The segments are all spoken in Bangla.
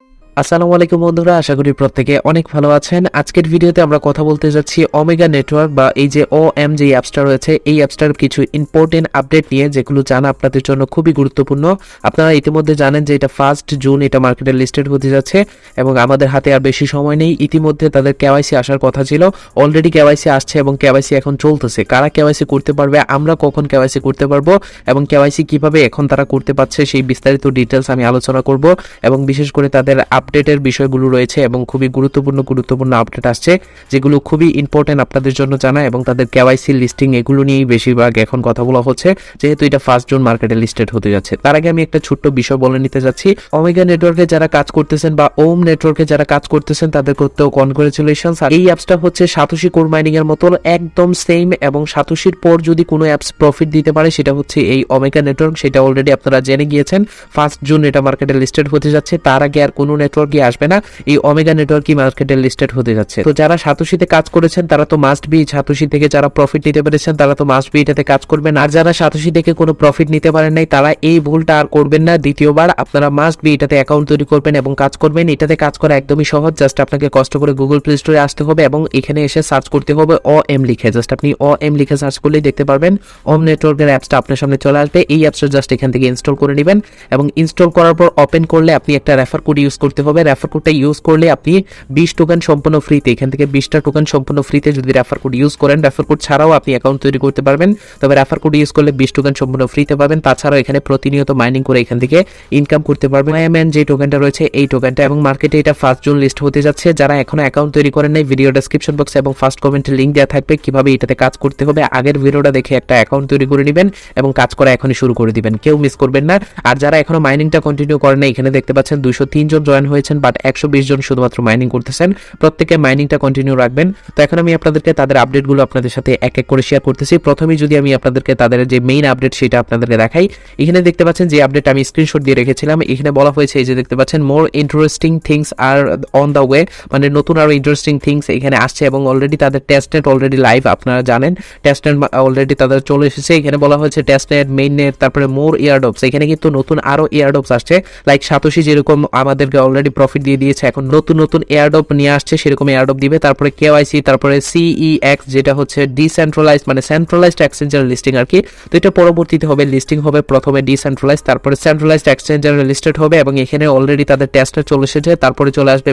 আসসালামু আলাইকুম বন্ধুরা, আশা করি প্রত্যেকে অনেক ভালো আছেন। আজকের ভিডিওতে আমরা কথা বলতে যাচ্ছি ওমেগা নেটওয়ার্ক বা এই যে OM যে অ্যাপসটা রয়েছে এই অ্যাপসটার কিছু ইম্পর্টেন্ট আপডেট নিয়ে, যেগুলো জানা আপনাদের জন্য খুবই গুরুত্বপূর্ণ। আপনারা ইতিমধ্যে জানেন যে এটা 1 জুন এটা মার্কেটে লিস্টেড হতে যাচ্ছে এবং আমাদের হাতে আর বেশি সময় নেই। ইতিমধ্যে তাদের কেওয়াইসি আসার কথা ছিল, অলরেডি কেওয়াইসি আসছে এবং কেওয়াইসি এখন চলতেছে। কারা কেওয়াইসি করতে পারবে, আমরা কখন কেওয়াইসি করতে পারবো এবং কেওয়াইসি কিভাবে এখন তারা করতে পারছে সেই বিস্তারিত ডিটেলস আমি আলোচনা করব এবং বিশেষ করে তাদের আপডেটের বিষয়গুলো রয়েছে এবং খুবই গুরুত্বপূর্ণ আপডেট আসছে যেগুলো খুবই ইম্পর্টেন্ট আপনাদের জন্য জানা, এবং তাদের কেওয়াইসি লিস্টিং এগুলো নিয়েই বেশিরভাগ এখন কথা বলা হচ্ছে, যেহেতু এটা 1 জুন মার্কেটে লিস্টেড হতে যাচ্ছে। তার আগে আমি একটা ছোট্ট বিষয় বলে নিতে যাচ্ছি। ওমেগা নেটওয়ার্কে যারা কাজ করতেছেন বা ওম নেটওয়ার্কে যারা কাজ করতেছেন তাদের করতেও কনগ্রাচুলেশনস। আর এই অ্যাপসটা হচ্ছে সাতোশি কোর মাইনিং এর মতো একদম সেম, এবং সাতোশির পর যদি কোনো অ্যাপস প্রফিট দিতে পারে সেটা হচ্ছে এই ওমেগা নেটওয়ার্ক। সেটা অলরেডি আপনারা জেনে গিয়েছেন, 1 জুন এটা মার্কেটে লিস্টেড হতে যাচ্ছে। তার আগে আর কোনো নেটওয়ার্কই আসবে না, এই ওমেগা নেটওয়ার্কই মার্কেটে লিস্টেড হতে যাচ্ছে। তো যারা সাতোশিতে কাজ করেছেন তারা তো মাস্ট বি, সাতোশি থেকে যারা প্রফিট নিতে পেরেছেন তারা তো মাস্ট বি এটাতে কাজ করবেন। আর যারা সাতোশি থেকে কোনো প্রফিট নিতে পারেন নাই তারা এই ভুলটা আর করবেন না দ্বিতীয়বার। আপনারা মাস্ট বি এটাতে অ্যাকাউন্ট তৈরি করবেন এবং কাজ করবেন। এটাতে কাজ করা একদমই সহজ, জাস্ট আপনাকে কষ্ট করে গুগল প্লে স্টোরে আসতে হবে এবং এখানে এসে সার্চ করতে হবে OM লিখে। জাস্ট আপনি OM লিখে সার্চ করলেই দেখতে পারবেন ওম নেটওয়ার্কের অ্যাপসটা আপনার সামনে চলে আসবে। এই অ্যাপসটা জাস্ট এখান থেকে ইনস্টল করে নেবেন এবং ইনস্টল করার পর ওপেন করলে আপনি একটা রেফার কোড ইউজ করতে হবে। রেফার কোডটা ইউজ করলে আপনি 20 টোকেন সম্পূর্ণ ফ্রিতে, এখান থেকে 20টা টোকেন সম্পূর্ণ ফ্রিতে যদি রেফার কোড ইউজ করেন, রেফার কোড ছাড়াও আপনি অ্যাকাউন্ট তৈরি করতে পারবেন। তবে রেফার কোড ইউজ করলে 20 টোকেন সম্পূর্ণ ফ্রিতে পাবেন। তাছাড়াও এখানে প্রতিনিয়ত মাইনিং করে এখান থেকে ইনকাম করতে পারবেন। MN যে টোকেনটা রয়েছে এই টোকেনটা, এবং মার্কেটে এটা 1 জুন লিস্ট হতে যাচ্ছে। যারা এখনো অ্যাকাউন্ট তৈরি করেন নাই, ভিডিও ডেসক্রিপশন বক্সে এবং ফার্স্ট কমেন্টে লিংক দেওয়া থাকবে কিভাবে এটাতে কাজ করতে হবে। আগের ভিডিওটা দেখে একটা অ্যাকাউন্ট তৈরি করে নেবেন এবং কাজ করা এখনই শুরু করে দিবেন, কেউ মিস করবেন না। আর যারা এখনো মাইনিংটা কন্টিনিউ করেন না, এখানে দেখতে পাচ্ছেন 203 জন জয়েন হয়েছেন, বাট 120 জন শুধুমাত্র মাইনিং করতেছেন। প্রত্যেকে মাইনিংটা কন্টিনিউ রাখবেন। তো এখন আমি আপনাদেরকে তাদের আপডেটগুলো আপনাদের সাথে এক এক করে শেয়ার করতেছি। প্রথমেই যদি আমি আপনাদেরকে তাদের যে মেইন আপডেট সেটা আপনাদেরকে দেখাই, এখানে দেখতে পাচ্ছেন যে আপডেট আমি স্ক্রিনশট দিয়ে রেখেছিলাম। এখানে বলা হয়েছে এই যে দেখতে পাচ্ছেন more interesting things are on the way, মানে নতুন আরো ইন্টারেস্টিং থিংস এখানে আসছে এবং অলরেডি তাদের টেস্টনেট অলরেডি লাইভ। আপনারা জানেন টেস্টনেট অলরেডি তাদের চলে এসেছে। এখানে বলা হয়েছে টেস্টনেট, মেইননেট, তারপরে মোর এয়ারড্রপস। এখানে কিন্তু নতুন আরো এয়ারড্রপস আসছে, লাইক সাতোশি যেরকম আমাদেরকে অলরেডি প্রফিট দিয়ে দিয়েছে, এখন নতুন এয়ারড্রপ নিয়ে আসছে, সেরকম এয়ারড্রপ দিবে। তারপরে কেওয়াইসি, তারপরে CEX যেটা হচ্ছে ডিসেন্ট্রালাইজড মানে সেন্ট্রালাইজড এক্সচেঞ্জের লিস্টিং আর কি। তো এটা পরবর্তীতে হবে, লিস্টিং হবে প্রথমে ডিসেন্ট্রালাইজড, তারপরে সেন্ট্রালাইজড এক্সচেঞ্জের লিস্টেড হবে এবং এখানে অলরেডি তাদের টেস্টনেট চলে এসেছে। তারপরে চলে আসবে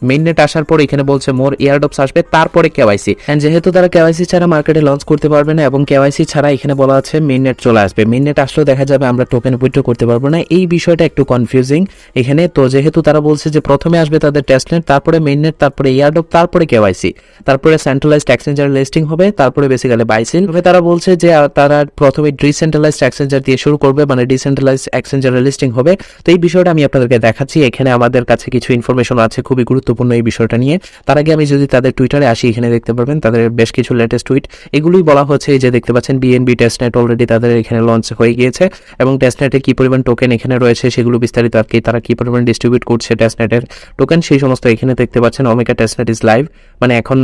মেইননেট আসার পর এখানে বলছে মোর এয়ারড্রপস আসবে, তারপরে কেওয়াইসি। এন্ড যেহেতু তারা কেওয়াইসি ছাড়া মার্কেটে লঞ্চ করতে পারবে না এবং কেওয়াইসি ছাড়া এখানে বলা আছে মেইননেট চলে আসবে। মেইননেট আসলেও দেখা যাবে আমরা টোকেন উইথড্র করতে পারবো না, এই বিষয়টা একটু কনফিউজিং এখানে। তো যেহেতু তারা বলছে যে প্রথমে আসবে তাদের টেস্টনেট, তারপরে মেইননেট, তারপরে এয়ারড্রপ, তারপরে কেওয়াইসি, তারপরে সেন্ট্রালাইজড এক্সচেঞ্জার লিস্টিং হবে, তারপরে বেসিক্যালি বাইসিল। তবে তারা বলছে যে তারা প্রথমে ডিসেন্ট্রালাইজড এক্সচেঞ্জার দিয়ে শুরু করবে, মানে ডিসেন্ট্রালাইজড এক্সচেঞ্জার লিস্টিং হবে। তো এই বিষয়টা আমি আপনাদেরকে দেখাচ্ছি। এখানে আমাদের কাছে কিছু ইনফরমেশন আছে খুবই গুরুত্বপূর্ণ এই বিষয়টা নিয়ে। তার আগে আমি যদি তাদের টুইটারে আসি, এখানে দেখতে পারবেন তাদের বেশ কিছু লেটেস্ট টুইট। এগুলোই বলা হচ্ছে যে দেখতে পাচ্ছেন বিএনবি টেস্টনেট অলরেডি তাদের এখানে লঞ্চ হয়ে গিয়েছে এবং টেস্টনেটে কি পরিমাণ টোকেন এখানে রয়েছে সেগুলো বিস্তারিত আর কি, তারা কি পরিমাণ ডিস্ট্রিবিউট করছে টেস্টনেটের টোকেন সেই সমস্ত এখানে দেখতে পাচ্ছেন। ওমেগা টেস্টনেট ইজ লাইভ, মানে এখন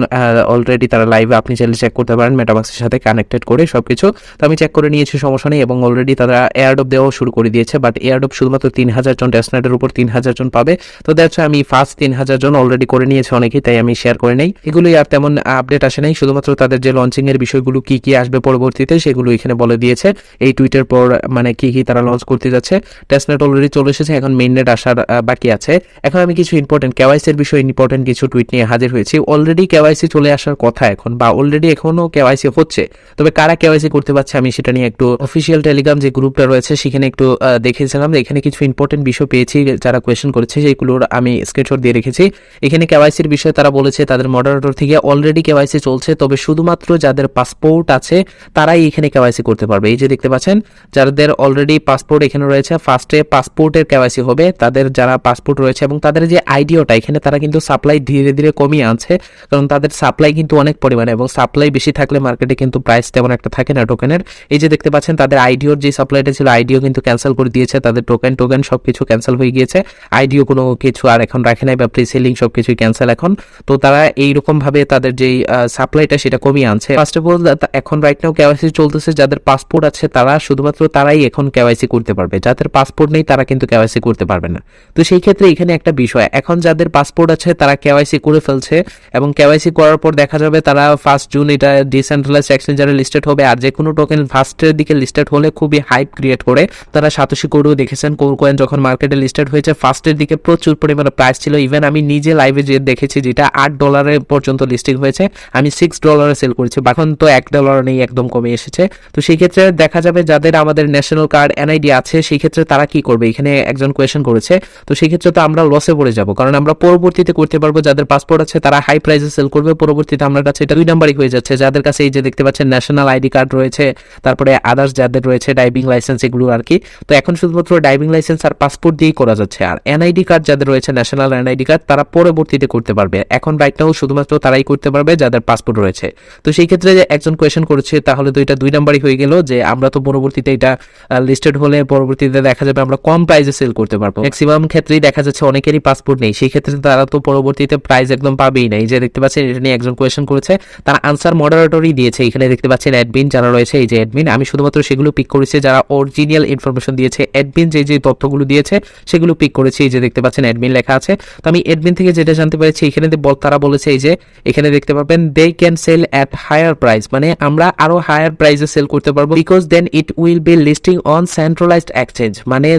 অলরেডি তারা লাইভে, আপনি চাইলে চেক করতে পারেন মেটামাস্কের সাথে কানেক্টেড করে সবকিছু। তো আমি চেক করে নিয়েছি, সমস্যা নেই, এবং অলরেডি তারা এয়ারড্রপ দেওয়াও শুরু করে দিয়েছে। বাট এয়ারড্রপ শুধুমাত্র 3000 জন, টেস্টনেটের উপর 3000 জন পাবে। তো দ্যাটস আমি ফার্স্ট 3000 জন অলরেডি করে নিয়েছে অনেকেই, তাই আমি শেয়ার করে নেই। এগুলোই আর তেমন আপডেট আসে নাই, শুধুমাত্র তাদের যে লঞ্চিং এর বিষয়গুলো কি কি আসবে পরবর্তীতে সেগুলো এখানে বলে দিয়েছে এই টুইটের পর, মানে কি কি তারা লঞ্চ করতে যাচ্ছে। টেস্টনেট অলরেডি চলে এসেছে, এখন মেইননেট আসার বাকি আছে। এখন আমি কিছু ইম্পর্টেন্ট কেওয়াইসির বিষয়ে ইম্পর্টেন্ট কিছু টুইট নিয়ে হাজির হয়েছি। অলরেডি কেওয়াইসি চলে আসার কথা এখন, বা অলরেডি এখনো কেওয়াইসি হচ্ছে, তবে কারা কেওয়াইসি করতে পারছে আমি সেটা নিয়ে একটু অফিসিয়াল টেলিগ্রাম যে গ্রুপটা রয়েছে সেখানে একটু দেখেছিলাম। এখানে কিছু ইম্পর্টেন্ট বিষয় পেয়েছি, যারা কোয়েশ্চেন করেছে সেইগুলোর আমি স্ক্রিনশট দিয়ে রেখেছি। এখানে কেওয়াইসির বিষয়ে তারা বলেছে তাদের মডারেটর থেকে অলরেডি কেওয়াইসি চলছে, তবে শুধুমাত্র যাদের পাসপোর্ট আছে তারাই এখানে কেওয়াইসি করতে পারবে। এই যে দেখতে পাচ্ছেন যাদের অলরেডি পাসপোর্ট এখানে রয়েছে, ফার্স্টে পাসপোর্টের কেওয়াইসি হবে তাদের, যারা পাসপোর্ট রয়েছে, এবং তাদের যে আইডিওটা এখানে তারা কিন্তু সাপ্লাই ধীরে ধীরে কমিয়ে আনছে, কারণ তাদের সাপ্লাই কিন্তু অনেক পরিমাণে, এবং সাপ্লাই বেশি থাকলে মার্কেটে কিন্তু প্রাইস তেমন একটা থাকে না টোকেনের। এই যে দেখতে পাচ্ছেন তাদের আইডিওর যে সাপ্লাইটা ছিল আইডিও কিন্তু ক্যান্সেল করে দিয়েছে, তাদের টোকেন সবকিছু ক্যান্সেল হয়ে গিয়েছে, আইডিও কোনো কিছু আর এখন রাখে নাই, বা প্রি সেলিং সবকিছুই ক্যান্সেল এখন। তো তারা এইরকম ভাবে তাদের যেই সাপ্লাইটা সেটা কমিয়ে আনছে। ফার্স্ট অফ অল এখন রাইট নাও কেওয়াইসি চলতেছে, যাদের পাসপোর্ট আছে তারা শুধুমাত্র তারাই এখন কেওয়াইসি করতে পারবে, যাদের পাসপোর্ট নেই তারা কিন্তু কেওয়াইসি করতে পারবে না। তো সেই সেই ক্ষেত্রে এখানে একটা বিষয়, এখন যাদের পাসপোর্ট আছে তারা কেওয়াইসি করে ফেলছে এবং কেওয়াইসি করার পর দেখা যাবে তারা 1 জুন এটা ডিসেন্ট্রালাইজ এক্সচেঞ্জারে লিস্টেড হবে। আর যে কোনো টোকেন ফার্স্টের দিকে লিস্টেড হলে খুবই হাইপ ক্রিয়েট করে। তারা সাতোশি কোডও দেখেছেন, কোর কয়েন যখন মার্কেটে লিস্টেড হয়েছে ফার্স্টের দিকে প্রচুর পরিমাণে প্রাইস ছিল। ইভেন আমি নিজে লাইভে যে দেখেছি যেটা $8 পর্যন্ত লিস্টিং হয়েছে, আমি $6 সেল করেছি। এখন তো $1 নেই, একদম কমে এসেছে। তো সেই ক্ষেত্রে দেখা যাবে যাদের আমাদের ন্যাশনাল কার্ড এনআইডি আছে সেই ক্ষেত্রে তারা কি করবে, এখানে একজন কোয়েশ্চেন করেছে। তো সেই ক্ষেত্রে তো আমরা লসে পড়ে যাব, কারণ আমরা পরবর্তীতে করতে পারবো যাদের পাসপোর্ট আছে তারা হাই প্রাইসে সেল করবে, পরবর্তীতে আমার কাছে এটা 2 নাম্বারই হয়ে যাচ্ছে। যাদের কাছে এই যে দেখতে পাচ্ছেন ন্যাশনাল আইডি কার্ড রয়েছে, তারপরে আদার্স যাদের রয়েছে ড্রাইভিং লাইসেন্স এগুলো আর কি। তো এখন শুধুমাত্র ড্রাইভিং লাইসেন্স আর পাসপোর্ট দিয়েই করা যাচ্ছে। আর এনআইডি কার্ড যাদের রয়েছে ন্যাশনাল এনআইডি কার্ড তারা পরবর্তীতে করতে পারবে, এখন রাইট নাও শুধুমাত্র তারাই করতে পারবে যাদের পাসপোর্ট রয়েছে। তো সেই ক্ষেত্রে যে একজন কোয়েশ্চেন করেছে তাহলে তো এটা 2 নাম্বারই হয়ে গেল, যে আমরা তো পরবর্তীতে এটা লিস্টেড হলে পরবর্তীতে দেখা যাবে আমরা কম প্রাইসে সেল করতে পারবো। ম্যাক্সিমাম ক্ষেত্রেই দেখা যাচ্ছে অনেকেরই পাসপোর্ট নেই, সেই ক্ষেত্রে তারা তো পরবর্তীতে প্রাইস একদম পাবেই না। এই যে দেখতে পাচ্ছেন এটা নিয়ে একজন কোয়েশ্চেন করেছে, তার আনসার মডারেটরই দিয়েছে। এখানে দেখতে পাচ্ছেন অ্যাডমিন যারা রয়েছে, এই যে অ্যাডমিন, আমি শুধুমাত্র সেগুলো পিক করেছি যারা অরিজিনাল ইনফরমেশন দিয়েছে। অ্যাডমিন যে তথ্যগুলো দিয়েছে সেগুলো পিক করেছি। এই যে দেখতে পাচ্ছেন অ্যাডমিন লেখা আছে। তো আমি অ্যাডমিন থেকে যেটা জানতে পেরেছি এখানে তারা বলেছে এই যে এখানে দেখতে পাবেন they can sell at higher price, মানে আমরা আরো হায়ার প্রাইসে সেল করতে পারবো, because then it will be listing on centralised exchange. মানে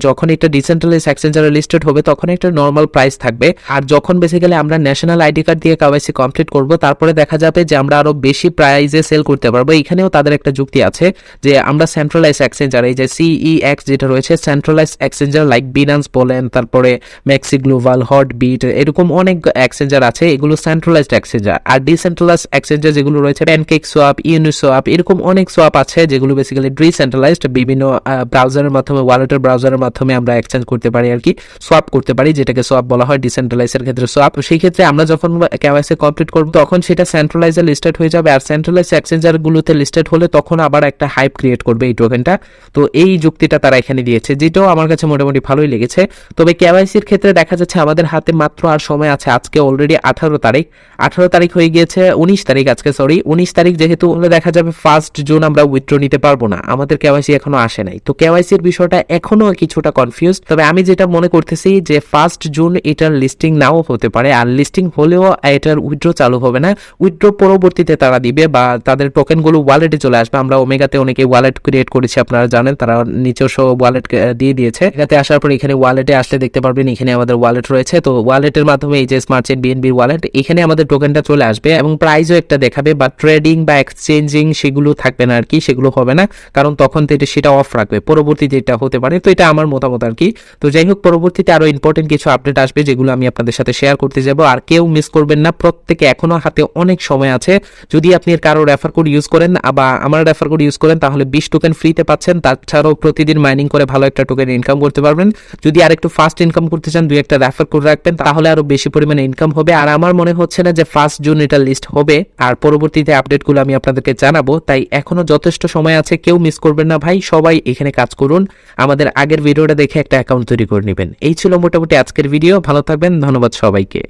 যখন এটা ডিসেন্ট্রালাইজড এক্সচেঞ্জারে লিস্টেড হবে তখন একটা নর্মাল প্রাইস থাকবে। আর যখন বেসিক্যালি আমরা ন্যাশনাল আইডি কার্ড দিয়ে কেওয়াইসি কমপ্লিট করব তারপরে দেখা যাবে যে আমরা আরো বেশি প্রাইসে সেল করতে পারবো। এখানেও তাদের একটা যুক্তি আছে যে আমরা সেন্ট্রালাইজড এক্সচেঞ্জার, এই যে CEX যেটা রয়েছে সেন্ট্রালাইজড এক্সচেঞ্জার লাইক বিনান্স বলেন, তারপরে ম্যাক্সি গ্লোবাল, হটবিট, এরকম অনেক এক্সচেঞ্জার আছে, এগুলো সেন্ট্রালাইজড এক্সচেঞ্জার। আর ডিসেন্ট্রালাইজড এক্সচেঞ্জার যেগুলো রয়েছে প্যানকেক সোয়াপ, ইউনিসোয়াপ, এরকম অনেক সোয়াপ আছে যেগুলো বেসিক্যালি ডিসেন্ট্রালাইজড, বিভিন্ন ব্রাউজারের মাধ্যমে, ওয়ালেটের ব্রাউজারের মাধ্যমে আমরা এক্সচেঞ্জ করতে পারি আর কি, সোয়াপ করতে পারি, যেটাকে সোয়াপ বলা হয় ডিসেন্ট্রালাইজের ক্ষেত্রে সোয়াপ। সেই ক্ষেত্রে আমরা যখন কেওয়াইসি কমপ্লিট করব তখন সেটা সেন্ট্রালাইজে লিস্টেড হয়ে যাবে। আর সেন্ট্রালাইজড এক্সচেঞ্জার গুলোতে লিস্টেড হলে তখন আবার একটা হাইপ ক্রিয়েট করবে এই টোকেনটা। তো এই যুক্তিটা তারা এখানে দিয়েছে, যেটাও আমার কাছে মোটামুটি ভালোই লেগেছে। তবে কেওয়াইসির ক্ষেত্রে দেখা যাচ্ছে আমাদের হাতে মাত্র আর সময় আছে, আজকে অলরেডি 18 তারিখ হয়ে গিয়েছে, 19 তারিখ আজকে, সরি 19 তারিখ, যেহেতু দেখা যাবে 1 জুন আমরা উইথড্র নিতে পারবো না, আমাদের কেওয়াইসি এখনো আসে নাই। তো কেওয়াইসির বিষয়টা এখনো কিছুটা কনফিউজ। তবে আমি যেটা মনে করতেছি যে 1 জুন এটার লিস্টিং নাও হতে পারে, আর লিস্টিং হলেও এটার উইথড্র চালু হবে না, উইথড্র পরবর্তীতে তারা দিবে বা তাদের টোকেনগুলো ওয়ালেটে চলে আসবে। আমরা ওমেগাতে অনেকে ওয়ালেট ক্রিয়েট করেছি, আপনারা জানেন, তারা নিজস্ব ওয়ালেট দিয়ে দিয়েছে। এটাতে আসার পর এখানে ওয়ালেটে আসলে দেখতে পারবেন এখানে আমাদের ওয়ালেট রয়েছে। তো ওয়ালেটের মাধ্যমে এই যে স্মার্ট চেইন বিএনবির ওয়ালেট, এখানে আমাদের টোকেনটা চলে আসবে এবং প্রাইসও একটা দেখাবে, বা ট্রেডিং বা এক্সচেঞ্জিং সেগুলো থাকবে না আর কি, সেগুলো হবে না, কারণ তখন তো সেটা অফ রাখবে, পরবর্তীতে এটা হতে পারে। তো এটা আমার মতামত আর কি। তো যাই হোক, পরবর্তীতে আরো ইম্পর্টেন্ট কিছু আপডেট আসবে যেগুলো আমি আপনাদের সাথে শেয়ার করতে যাব, আর কেউ মিস করবেন না, প্রত্যেকে এখনো হাতে অনেক সময় আছে। যদি আপনি কারো রেফার কোড ইউজ করেন বা আমার রেফার কোড ইউজ করেন তাহলে 20 টোকেন ফ্রিতে পাচ্ছেন, তাছাড়াও প্রতিদিন মাইনিং করে ভালো একটা টোকেন ইনকাম করতে পারবেন। যদি আরেকটু ফাস্ট ইনকাম করতে চান 2-1টা রেফার কোড রাখবেন, তাহলে আরো বেশি পরিমাণে ইনকাম হবে। আর আমার মনে হচ্ছে না যে 1 জুন এটা লিস্ট হবে, আর পরবর্তীতে আপডেটগুলো আমি আপনাদেরকে জানাবো, তাই এখনো যথেষ্ট সময় আছে, কেউ মিস করবেন না ভাই, সবাই এখানে কাজ করুন, আমাদের আগের ভিডিওটা দেখে একটা অ্যাকাউন্ট তৈরি করে নেবেন। এই ছিল মোটামুটি আজকের ভিডিও, ভালো থাকবেন, ধন্যবাদ সবাইকে।